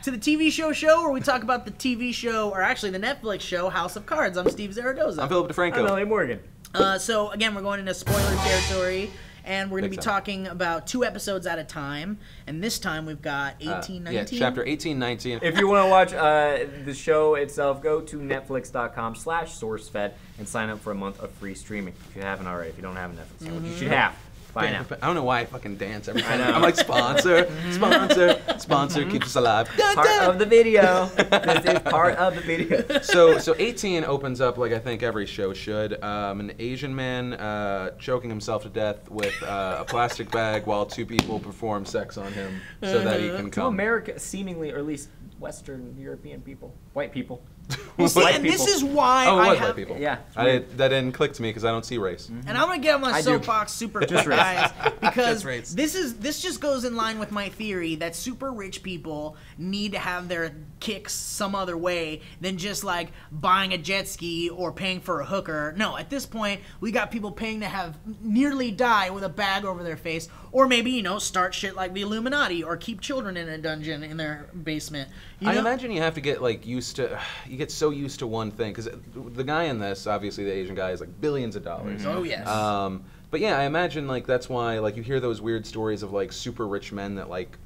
back to the TV show where we talk about the TV show, or actually the Netflix show, House of Cards. I'm Steve Zaragoza. I'm Philip DeFranco. I'm Elliott Morgan. So again, we're going into spoiler territory, and we're going to be talking about 2 episodes at a time. And this time we've got 1819. Yeah, chapter 1819. If you want to watch the show itself, go to netflix.com/sourcefed and sign up for a month of free streaming if you haven't already. If you don't have a Netflix account, you should have. By now. I don't know why I fucking dance every time. I'm like, sponsor, keep us alive. Part of the video. This is part of the video. So 18 opens up like I think every show should. An Asian man choking himself to death with a plastic bag while 2 people perform sex on him so that he can come. To America, seemingly, or at least Western European people. White people. Well, see, and this is why I have... white people. Yeah. That didn't click to me because I don't see race. And I'm going to get on my soapbox super quick, guys, because race. this just goes in line with my theory that super rich people need to have their kicks some other way than just like buying a jet ski or paying for a hooker. No, at this point, we got people paying to have nearly die with a bag over their face, or maybe, you know, start shit like the Illuminati or keep children in a dungeon in their basement. I imagine you have to get like used to, you get so used to one thing, because the guy in this, obviously the Asian guy, is like billions of dollars. Oh yes. But yeah, I imagine like that's why like you hear those weird stories of like super rich men that like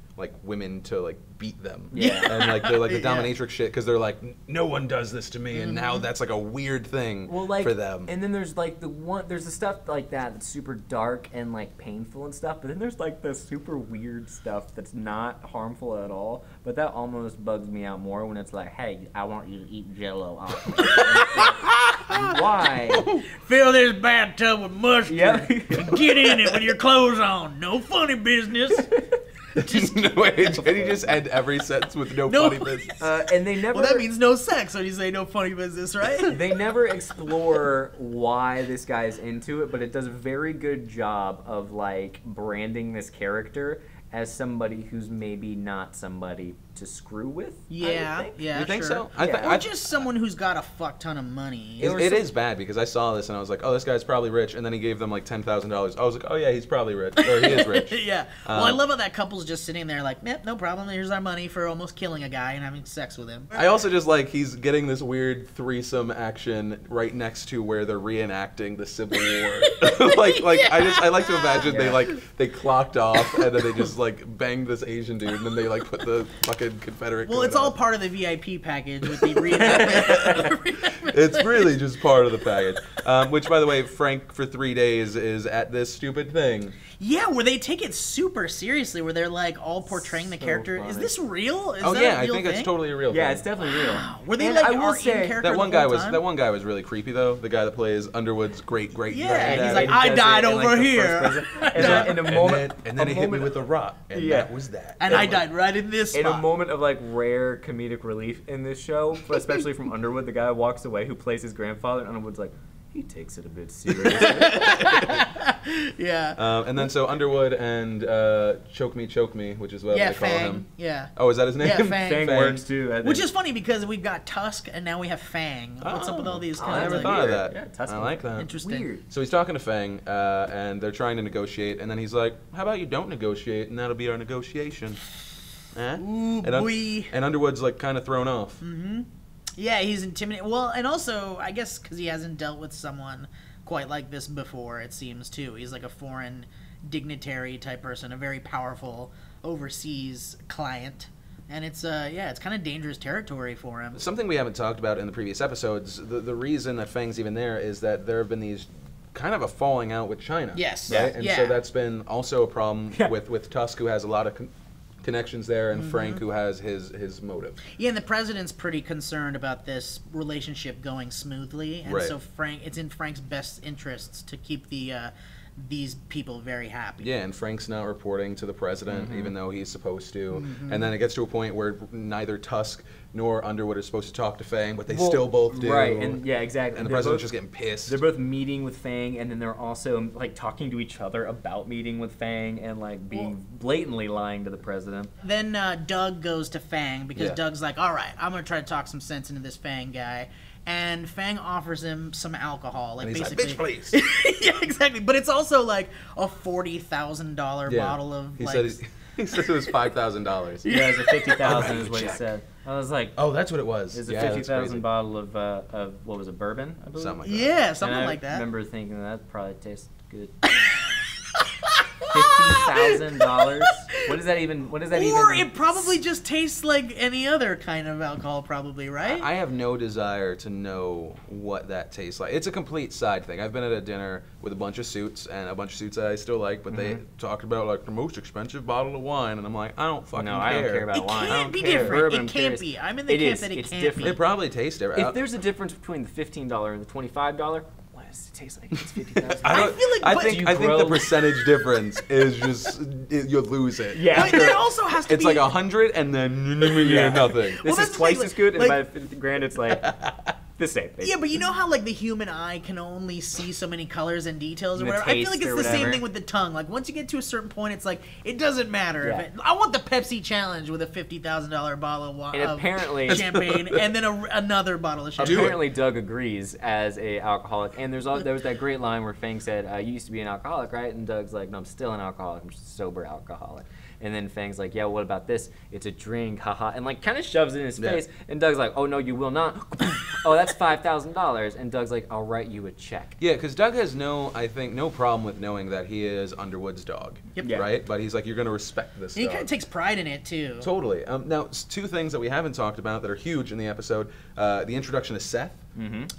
women to like beat them. Yeah. And like they're like the dominatrix shit because they're like, no one does this to me, and now that's like a weird thing for them. And then there's like there's the stuff like that that's super dark and like painful and stuff, but then there's like the super weird stuff that's not harmful at all, but that almost bugs me out more when it's like, hey, I want you to eat Jell-O off me. Why? Fill this bathtub with mustard. Yep. Get in it with your clothes on. No funny business. Wait, can you just end every sentence with no funny business? And they never. Well, that means no sex when you say no funny business, right? They never explore why this guy's into it, but it does a very good job of like branding this character as somebody who's maybe not somebody to screw with. Yeah, yeah, you think sure. so? Or just someone who's got a fuck ton of money. It is bad because I saw this and I was like, oh, this guy's probably rich, and then he gave them like $10,000. I was like, oh yeah, he's probably rich, or he is rich. Yeah. Well, I love how that couple's just sitting there like, yep, no problem. Here's our money for almost killing a guy and having sex with him. I also just like he's getting this weird threesome action right next to where they're reenacting the Civil War. I like to imagine they clocked off and then they just like banged this Asian dude and then they like put the fucking Confederate. Well, it's all part of the VIP package with the reenactment. It's really just part of the package. Which, by the way, Frank for 3 days is at this stupid thing. Yeah, where they take it super seriously, where they're like all portraying the character. Funny. Is this real? Is Oh that yeah, a real I think thing? it's totally a real thing. Yeah, it's definitely real. Were they And like I will our say in character That one the whole guy time? that one guy was really creepy though. The guy that plays Underwood's great Yeah, he's like, he I does died it in, over like, the here. first person. In a moment, and then he hit me with a rock, and that was that. And I died right in this spot. In a moment of like rare comedic relief in this show, especially from Underwood, the guy walks away who plays his grandfather, and Underwood's like, he takes it a bit seriously. Yeah. And then so Underwood and Choke Me, which is what they call Fang. him. Yeah. Oh, is that his name? Yeah, Fang. Fang works too. I think. Which is funny because we've got Tusk and now we have Fang. What's up with all these I kinds never of thought of that. Yeah, Tusk. I like that. interesting? Weird. So he's talking to Fang, and they're trying to negotiate, and then he's like, how about you don't negotiate, and that'll be our negotiation. Ooh, And, boy. and Underwood's like kind of thrown off. Yeah, he's intimidated. Well, and also, I guess because he hasn't dealt with someone quite like this before, it seems, too. He's like a foreign dignitary type person, a very powerful overseas client. And it's it's kind of dangerous territory for him. Something we haven't talked about in the previous episodes, the reason that Fang's even there is that there have been these kind of a falling out with China. Yes. Right? And Yeah. so that's been also a problem with Tusk, who has a lot of connections there, and Frank, who has his motive. Yeah, and the president's pretty concerned about this relationship going smoothly, and so it's in Frank's best interests to keep these people very happy. Yeah, and Frank's not reporting to the president, even though he's supposed to. And then it gets to a point where neither Tusk nor Underwood are supposed to talk to Fang, but they still both do. Right, and yeah, exactly. And the president's just getting pissed. They're both meeting with Fang, and then they're also like talking to each other about meeting with Fang and like being blatantly lying to the president. Then Doug goes to Fang because Doug's like, all right, I'm going to try to talk some sense into this Fang guy. And Fang offers him some alcohol. Like, and he's basically, like, bitch, please. Yeah, exactly. But it's also like a $40,000 bottle of, He says it was $5,000. Yeah, it was a 50,000 is what he said. I was like, Oh, that's what it was. it was a Yeah, that's 50,000 crazy. bottle of what was it, bourbon? I believe. Something like that. Yeah, something And like I that. remember thinking that probably tastes good. $50,000. What does that even? What does that Or even? it probably just tastes like any other kind of alcohol, probably, right? I have no desire to know what that tastes like. It's a complete side thing. I've been at a dinner with a bunch of suits, and a bunch of suits that I still like, but they talked about like the most expensive bottle of wine, and I'm like, I don't fucking No, care. I don't care about It wine. I can't don't be care. different. Bourbon, It I'm can't curious. be. I'm in the It camp is. that it It's can't different. be. It probably tastes different. If there's a difference between the $15 and the $25, what does it taste like? It's 50,000. I feel like- I but- think Do you I think the grow- percentage difference is just you lose it. Yeah. But there also has to It's be. like 100 and then Yeah. nothing. Well, This that's is the twice thing, as good, and like- by 50 grand, it's like the same. Yeah, but you know how like the human eye can only see so many colors and details or And the whatever. I feel like taste it's or the same whatever. thing with the tongue. Like once you get to a certain point, it's like it doesn't matter. Yeah. If it, I want the Pepsi challenge with a $50,000 bottle of, And apparently- champagne and then another bottle of champagne. Apparently, Doug agrees as a alcoholic. And there was that great line where Fang said, "You used to be an alcoholic, right?" And Doug's like, "No, I'm still an alcoholic. I'm just a sober alcoholic." And then Fang's like, "Yeah, what about this? It's a drink, haha," and like kind of shoves it in his Yeah. face. And Doug's like, "Oh no, you will not." "Oh, that's $5,000." And Doug's like, "I'll write you a check." Yeah, because Doug has no problem with knowing that he is Underwood's dog, Yep. Yeah. right? But he's like, you're going to respect this And he dog. kind of takes pride in it too. Totally. Now, two things that we haven't talked about that are huge in the episode. The introduction of Seth,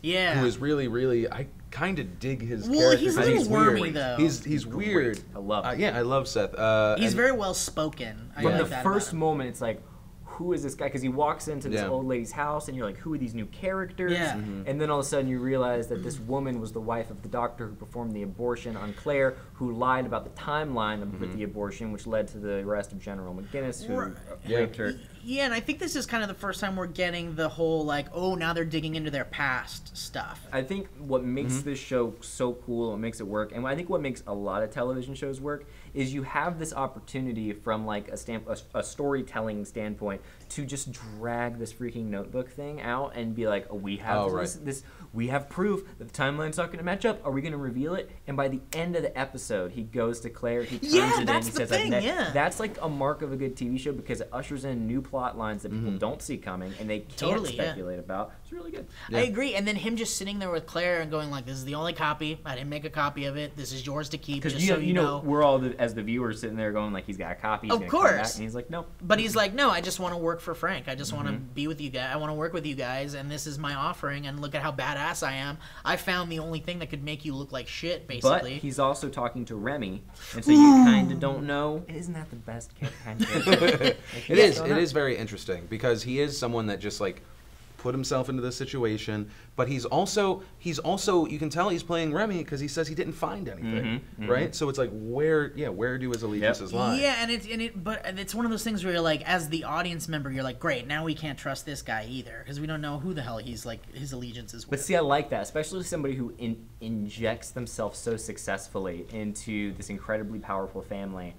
Yeah. who is really, really, I kind of dig his Well, character. he's a 'cause little wormy, weird. though. He's weird. I love him. Yeah, I love Seth. He's and- very well spoken. I From like the that first about him. moment, it's like, who is this guy? Because he walks into this Yeah. old lady's house, and you're like, who are these new characters? Yeah. And then all of a sudden, you realize that this woman was the wife of the doctor who performed the abortion on Claire, who lied about the timeline of the abortion, which led to the arrest of General McGinnis, who Right. raped her. Yeah, and I think this is kind of the first time we're getting the whole like, oh, now they're digging into their past stuff. I think what makes this show so cool, what makes it work, and I think what makes a lot of television shows work, is you have this opportunity from like a storytelling standpoint to just drag this freaking notebook thing out and be like, oh, we have this, we have proof that the timeline's not going to match up. Are we going to reveal it? And by the end of the episode, he goes to Claire, he turns Yeah, it in, that's he the says, thing, like, yeah. that's like a mark of a good TV show because it ushers in new plot lines that people don't see coming and they can't Totally, yeah. speculate about. It's really good. I agree. And then him just sitting there with Claire and going like, this is the only copy. I didn't make a copy of it. This is yours to keep, Because just so you know. we're all as the viewers sitting there going like he's got a copy. He's Of gonna come back, course. and he's like, no. But he's like, no, I just want to work for Frank. I just want to be with you guys. I want to work with you guys, and this is my offering. And look at how badass I am. I found the only thing that could make you look like shit, But basically. he's also talking to Remy, and so you kind of don't know. Isn't that the best kind of character? It is very interesting because he is someone that just like put himself into this situation, but he's also you can tell he's playing Remy because he says he didn't find anything, right? So it's like where do his allegiances lie? Yeah, and it's one of those things where you're like, as the audience member, you're like, great, now we can't trust this guy either because we don't know who the hell he's like his allegiance is But with. see, I like that, especially somebody who injects themselves so successfully into this incredibly powerful family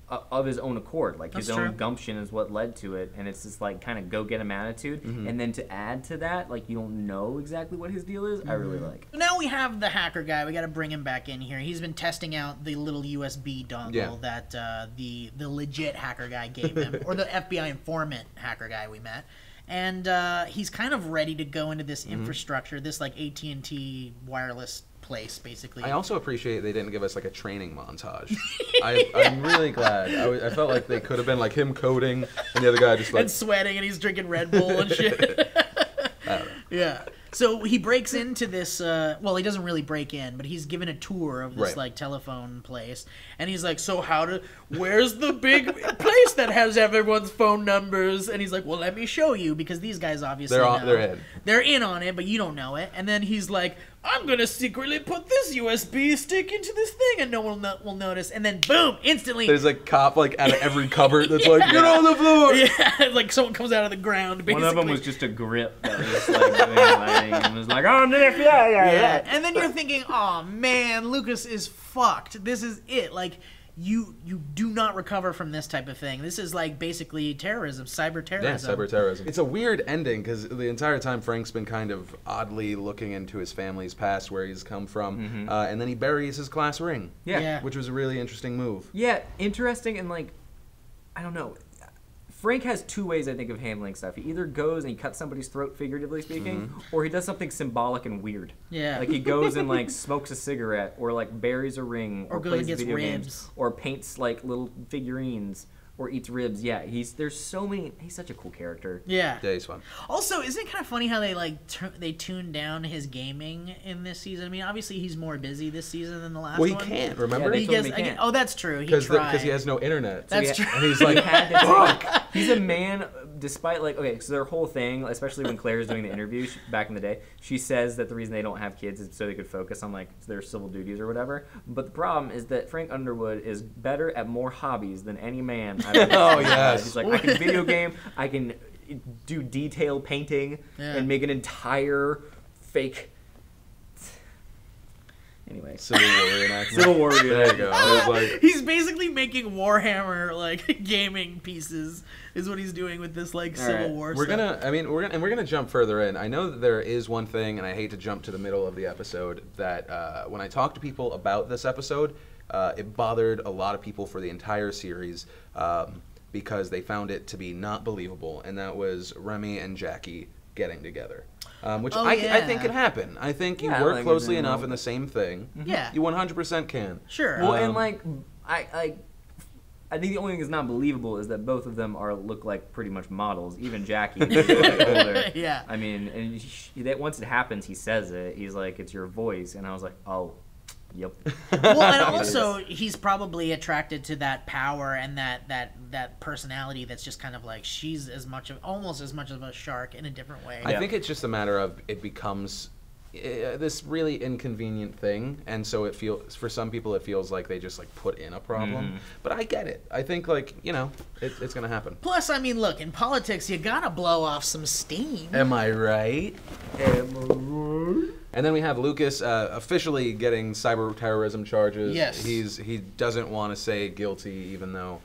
of his own accord. Like his That's own true. gumption is what led to it, and it's this like kind of go get him attitude. And then to add to that, like you don't know exactly what his deal is. I really like. So now we have the hacker guy. We got to bring him back in here. He's been testing out the little USB dongle that the legit hacker guy gave him, or the FBI informant hacker guy we met. And he's kind of ready to go into this infrastructure, this like ATT wireless place, basically. I also appreciate they didn't give us like a training montage. I'm really glad. I felt like they could have been like him coding and the other guy just like and sweating, and he's drinking Red Bull and shit. I don't know. Yeah. So he breaks into this, well, he doesn't really break in, but he's given a tour of this, Right. like, telephone place. And he's like, so where's the big place that has everyone's phone numbers? And he's like, well, let me show you, because these guys obviously know. They're in. They're in on it, but you don't know it. And then he's like, I'm going to secretly put this USB stick into this thing, and no one will notice. And then, boom, instantly. There's a cop like out of every cupboard that's like, get on the floor. Yeah, like someone comes out of the ground, basically. One of them was just a grip that was like doing like, and was like, oh, the FBI, yeah. And then you're thinking, oh man, Lucas is fucked. This is it. Like, you do not recover from this type of thing. This is like basically terrorism, cyber Yeah, terrorism. cyber terrorism. It's a weird ending because the entire time Frank's been kind of oddly looking into his family's past, where he's come from, and then he buries his class ring. Yeah. Yeah. Which was a really interesting move. Yeah, interesting, and like I don't know. Frank has two ways, I think, of handling stuff. He either goes and he cuts somebody's throat, figuratively speaking, or he does something symbolic and weird. Yeah. Like he goes and like smokes a cigarette, or like buries a ring, or goes plays and gets video ribs, games, or paints like little figurines, or eats ribs. Yeah, there's so many. He's such a cool character. Yeah. Yeah, he's fun. Also, isn't it kind of funny how they like they tuned down his gaming in this season? I mean, obviously he's more busy this season than the last one. Well, he can't. Remember? Yeah, He told him gets, he can't. oh, that's true. He Because tried. he has no internet. That's true. And he's like, Had to take- he's a man, despite like, okay, so their whole thing, especially when Claire's doing the interview back in the day, she says that the reason they don't have kids is so they could focus on like their civil duties or whatever. But the problem is that Frank Underwood is better at more hobbies than any man I've ever Oh, seen. yes. He's like, I can video game, I can do detail painting, Yeah. and make an entire fake. Anyway, Civil War reenactment. Civil War There you go. I was like, He's basically making Warhammer like gaming pieces is what he's doing with this like Civil right. War we're stuff. we're gonna jump further in. I know that there is one thing, and I hate to jump to the middle of the episode, that when I talk to people about this episode, it bothered a lot of people for the entire series because they found it to be not believable, and that was Remy and Jackie getting together. Which I think can happen. I think you Yeah, work like, closely you know, enough in the same thing. Yeah. You 100% can. Sure. well, and like I think the only thing that's not believable is that both of them look like pretty much models. Even Jackie, who's like older. Yeah. I mean, and that once it happens, he says it. He's like, "It's your voice," and I was like, "Oh, yep." Well, and It also he's probably attracted to that power and that personality that's just kind of like she's almost as much of a shark in a different way. I think it's just a matter of it becomes this really inconvenient thing, and so it feels for some people it feels like they just like put in a problem. But I get it. I think like it's gonna happen. Plus, I mean, look, in politics, you gotta blow off some steam. Am I right? And then we have Lucas officially getting cyber terrorism charges. Yes. He doesn't want to say guilty, even though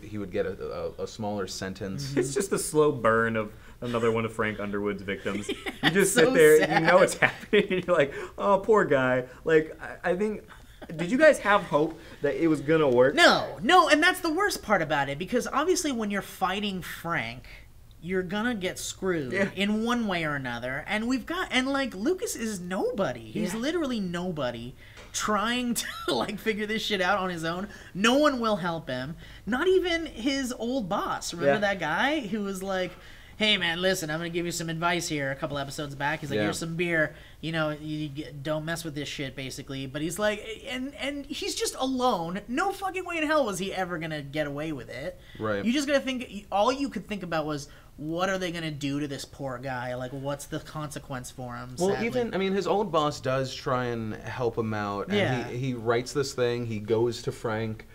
he would get a smaller sentence. It's just a slow burn of another one of Frank Underwood's victims. You just so sit there, sad. you know it's happening, and you're like, "Oh, poor guy." Like, I think. Did you guys have hope that it was gonna work? No, and that's the worst part about it, because obviously when you're fighting Frank, you're gonna get screwed in one way or another. And like Lucas is nobody. He's literally nobody trying to like figure this shit out on his own. No one will help him. Not even his old boss. Remember that guy who was like, "Hey man, listen, I'm gonna give you some advice here." A couple episodes back, he's like, "Here's some beer. Don't mess with this shit," basically. But he's like, and he's just alone. No fucking way in hell was he ever gonna get away with it. Right. You just gotta think. All you could think about was, what are they gonna do to this poor guy? Like, what's the consequence for him? Well, sadly. his old boss does try and help him out. And he writes this thing. He goes to Frank.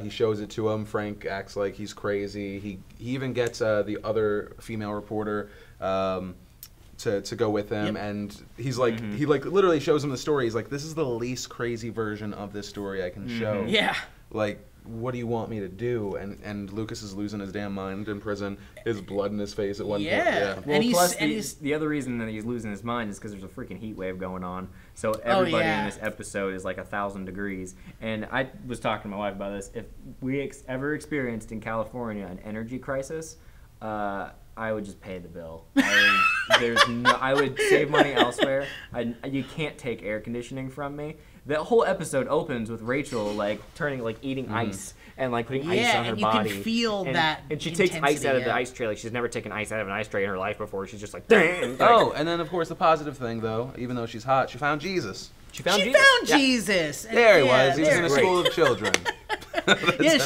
He shows it to him. Frank acts like he's crazy. He even gets the other female reporter to go with him, and he's like he like literally shows him the story. He's like, "This is the least crazy version of this story I can show." Yeah. Like, what do you want me to do? And Lucas is losing his damn mind in prison. His blood in his face at one point. Yeah. Well, And plus he's the other reason that he's losing his mind is because there's a freaking heat wave going on. So everybody in this episode is like 1,000 degrees. And I was talking to my wife about this. If we ever experienced in California an energy crisis, I would just pay the bill. I would save money elsewhere. You can't take air conditioning from me. The whole episode opens with Rachel like eating ice and like putting ice on her and body. you can feel that. And she takes ice out of the ice tray. Like she's never taken ice out of an ice tray in her life before. She's just like, damn. Oh, and then of course the positive thing though, even though she's hot, she found Jesus. She found Jesus. There he was. He was in a Great. school of children.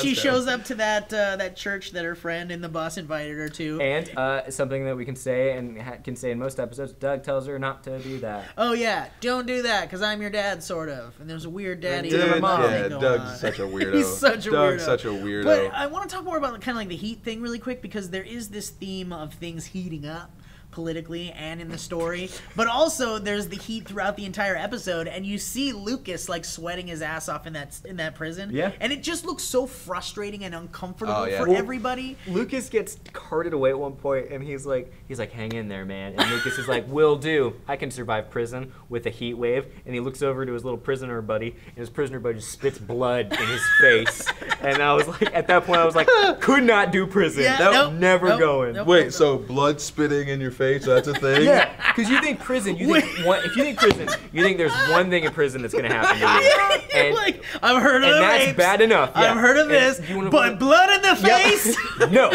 She shows up to that church that her friend and the boss invited her to. And something that we can say and can say in most episodes, Doug tells her not to do that. Oh yeah, don't do that because I'm your dad, sort of. And there's a weird daddy Dude, and mom yeah, thing going Doug's on. such a weirdo. He's such a Doug's weirdo. such a weirdo. But I want to talk more about kind of like the heat thing really quick, because there is this theme of things heating up. politically and in the story, but also there's the heat throughout the entire episode, and you see Lucas like sweating his ass off in that prison. Yeah. And it just looks so frustrating and uncomfortable for Well, everybody. Lucas gets carted away at one point, and he's like, hang in there, man. And Lucas is like, will do. I can survive prison with a heat wave. And he looks over to his little prisoner buddy, and his prisoner buddy just spits blood in his face. And I was like, at that point, I was like, could not do prison. Yeah, Never going. Wait, so blood spitting in your face, that's a thing? Yeah, because you think prison, if you think prison, you think there's one thing in prison that's going to happen to you. And, like, I've heard of and that's rapes, bad enough. Yeah. I've heard of this, but blood in the face? No.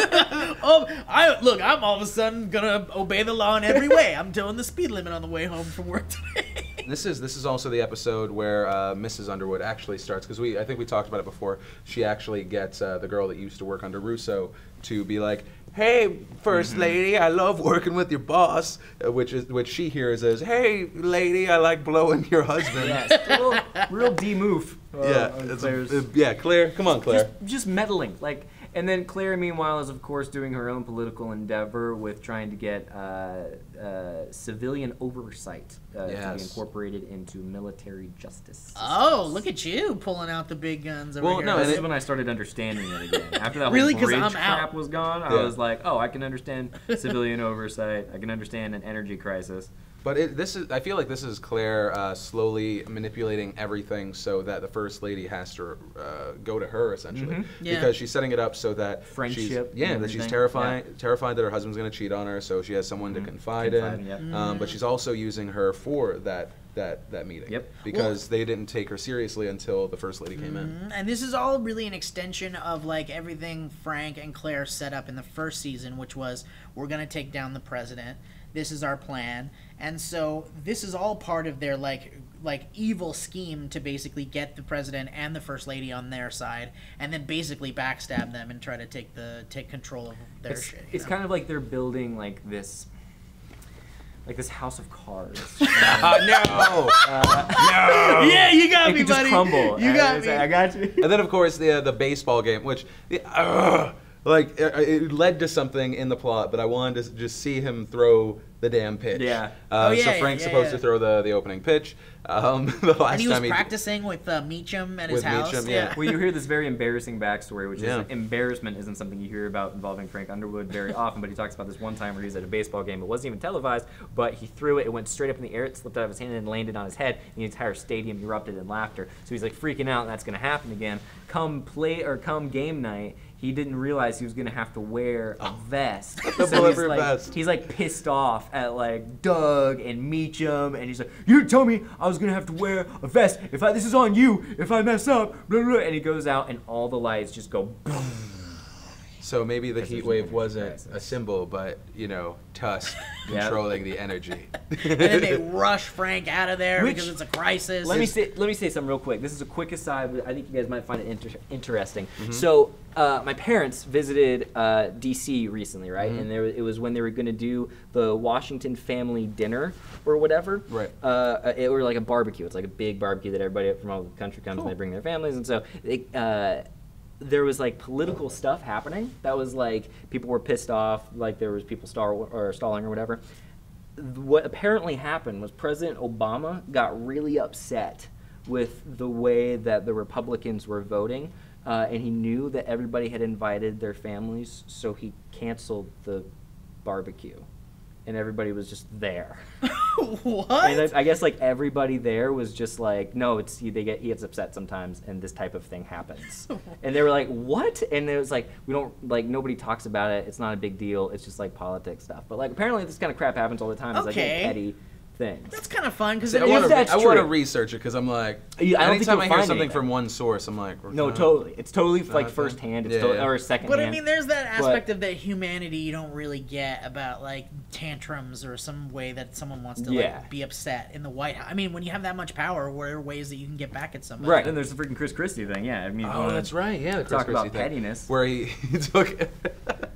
I'm all of a sudden gonna obey the law in every way. I'm doing the speed limit on the way home from work today. This is also the episode where Mrs. Underwood actually starts, because I think we talked about it before. She actually gets the girl that used to work under Russo to be like, "Hey, First Lady, I love working with your boss," which she hears as, "Hey, lady, I like blowing your husband." Yes, real D-move. Claire, come on, Claire. Just meddling, and then Claire, meanwhile, is of course doing her own political endeavor with trying to get civilian oversight to be incorporated into military justice systems. Oh, look at you pulling out the big guns over here. No, this is when I started understanding it again. After that really, whole bridge I'm crap out. was gone, I was like, oh, I can understand civilian oversight. I can understand an energy crisis. But I feel like this is Claire slowly manipulating everything so that the First Lady has to go to her, essentially. Because she's setting it up so that friendship. She's terrified that her husband's going to cheat on her, so she has someone to confide in. But she's also using her for that meeting. Yep. Because they didn't take her seriously until the First Lady came in. And this is all really an extension of like everything Frank and Claire set up in the first season, which was, we're going to take down the president. This is our plan. And so this is all part of their like evil scheme to basically get the president and the First Lady on their side, and then basically backstab them and try to take control of their shit. It's kind of like they're building this house of cards. No. Yeah, you got me, buddy. Just crumble. You got me. I got you. And then of course the baseball game, which it led to something in the plot, but I wanted to just see him throw the damn pitch. Yeah. So Frank's supposed to throw the opening pitch. The last and he was time practicing with Meacham at his house. Meacham, yeah. Well, you hear this very embarrassing backstory, which is embarrassment isn't something you hear about involving Frank Underwood very often, but he talks about this one time where he was at a baseball game. It wasn't even televised, but he threw it. It went straight up in the air. It slipped out of his hand and landed on his head, and the entire stadium erupted in laughter. So he's like freaking out, and that's going to happen again. Come game night, he didn't realize he was going to have to wear a vest. Vest. He's like pissed off at like Doug and Meacham, and he's like, "You told me I was going to have to wear a vest. This is on you. If I mess up, blah, blah." And he goes out, and all the lights just go boom. So maybe the heat wave wasn't a symbol, but Tusk controlling the energy. And then they rush Frank out of there because it's a crisis. Let me say something real quick. This is a quick aside, but I think you guys might find it interesting. So my parents visited D.C. recently, right? And it was when they were going to do the Washington family dinner or whatever. Right. Or like a barbecue. It's like a big barbecue that everybody from all the country comes and they bring their families, and so there was like political stuff happening that was like people were pissed off, like there was people stalling or whatever. What apparently happened was President Obama got really upset with the way that the Republicans were voting, and he knew that everybody had invited their families, so he canceled the barbecue. And everybody was just there. What? And I guess like everybody there was just like, no, he gets upset sometimes, and this type of thing happens. And they were like, what? And it was like, we don't nobody talks about it. It's not a big deal. It's just like politics stuff. But like apparently this kind of crap happens all the time. It's like a petty things. That's kind of fun because I want to research it because I'm like, anytime I hear something from one source, I'm like, no, totally. It's totally like firsthand. It's or secondhand. But I mean, there's that aspect of that humanity you don't really get about like tantrums or some way that someone wants to like be upset in the White House. I mean, when you have that much power, what are ways that you can get back at somebody? Right. Then there's the freaking Chris Christie thing. Yeah. I mean, that's right. Yeah, the Chris talk Christie about pettiness. Where he took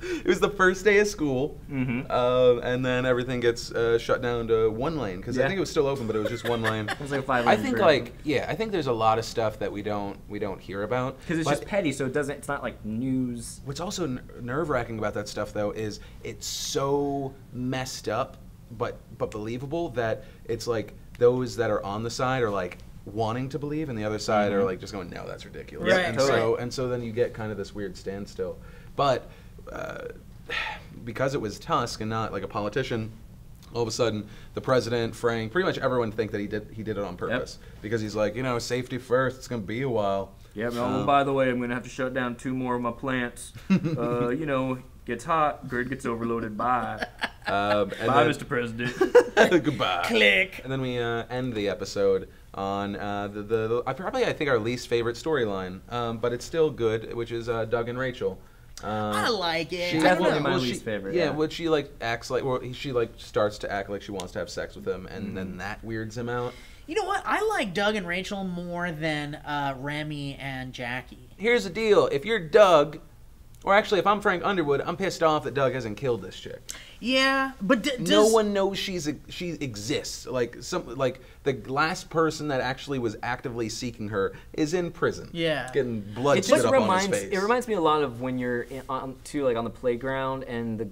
It was the first day of school, and then everything gets shut down to one lane because I think it was still open, but it was just one lane. It was like a 5 I lane think version. I think there's a lot of stuff that we don't hear about Because it's just petty, so it's not like news. What's also nerve-wracking about that stuff, though, is it's so messed up, but believable that it's like those that are on the side are like wanting to believe, and the other side are like just going, no, that's ridiculous. Right. And so then you get kind of this weird standstill. But because it was Tusk and not like a politician, all of a sudden the president, Frank, pretty much everyone think that he did it on purpose because he's like, safety first. It's gonna be a while. Yeah, but by the way, I'm gonna have to shut down 2 more of my plants. Gets hot, grid gets overloaded. Bye. Bye, Mr. President. Goodbye. Click. And then we end the episode on I think our least favorite storyline, but it's still good, which is Doug and Rachel. I like it. She's definitely my least favorite. Yeah, when she like acts like, she like starts to act like she wants to have sex with him, and then that weirds him out. You know what? I like Doug and Rachel more than Remy and Jackie. Here's the deal: if you're Doug, or actually, if I'm Frank Underwood, I'm pissed off that Doug hasn't killed this chick. Yeah, but no one knows she exists. Like the last person that actually was actively seeking her is in prison. Yeah, getting blood spit up on his face. It reminds me a lot of when you're on the playground and the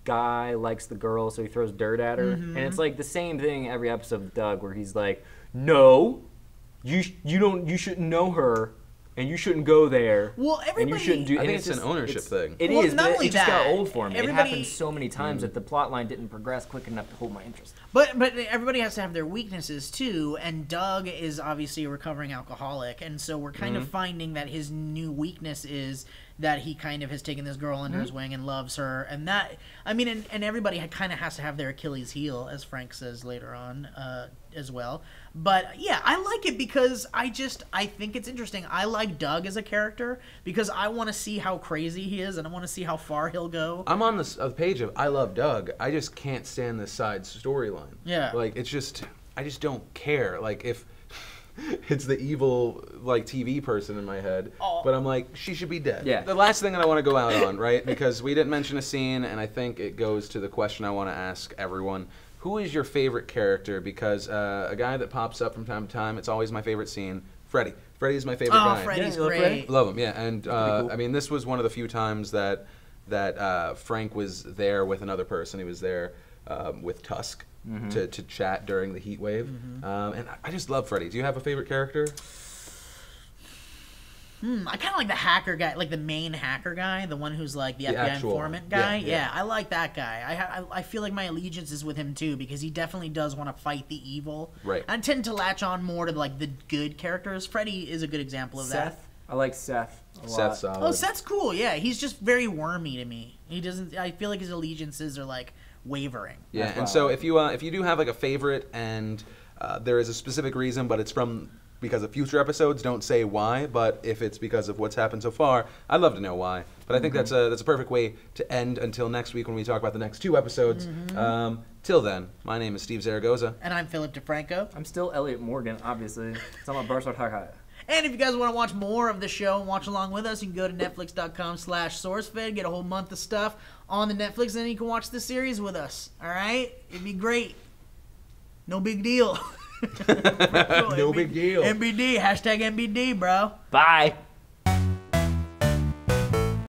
guy likes the girl, so he throws dirt at her, and it's like the same thing every episode of Doug, where he's like, "No, you shouldn't know her." And you shouldn't go there. Well, everybody. And you shouldn't do. I think it's an ownership thing. It is, but it just got old for me. It Everybody, happened so many times that the plot line didn't progress quick enough to hold my interest. But everybody has to have their weaknesses too. And Doug is obviously a recovering alcoholic, and so we're kind of finding that his new weakness is that he kind of has taken this girl under his wing and loves her, and that and everybody kind of has to have their Achilles heel, as Frank says later on as well. But yeah, I like it because I think it's interesting. I like Doug as a character because I want to see how crazy he is, and I want to see how far he'll go. I'm on this page of I love Doug. I just can't stand this side storyline. Yeah, like I just don't care. Like if it's the evil like TV person in my head, but I'm like, she should be dead. Yeah. The last thing that I want to go out on, right? Because we didn't mention a scene, and I think it goes to the question I want to ask everyone. Who is your favorite character? Because a guy that pops up from time to time, it's always my favorite scene. Freddy. Freddy's my favorite guy. Oh, Freddy's great. Freddy? Love him, yeah. And cool. I mean, this was one of the few times that Frank was there with another person. He was there with Tusk to chat during the heat wave. And I just love Freddy. Do you have a favorite character? I kind of like the hacker guy, like the main hacker guy, the one who's like the FBI informant guy. Yeah, I like that guy. I feel like my allegiance is with him too because he definitely does want to fight the evil. Right. I tend to latch on more to like the good characters. Freddy is a good example of that. I like Seth a lot. Seth's solid. Oh, Seth's cool. Yeah, he's just very wormy to me. He doesn't. I feel like his allegiances are like wavering. Yeah, and so if you do have like a favorite and there is a specific reason, but it's because of future episodes, don't say why. But if it's because of what's happened so far, I'd love to know why. But I think that's a perfect way to end until next week when we talk about the next 2 episodes. Till then, my name is Steve Zaragoza. And I'm Philip DeFranco. I'm still Elliott Morgan, obviously. It's on my Barstow Haka. And if you guys want to watch more of the show and watch along with us, you can go to netflix.com/SourceFed, get a whole month of stuff on the Netflix, and then you can watch the series with us. All right? It'd be great. No big deal. No big deal. MBD. #MBD, bro. Bye.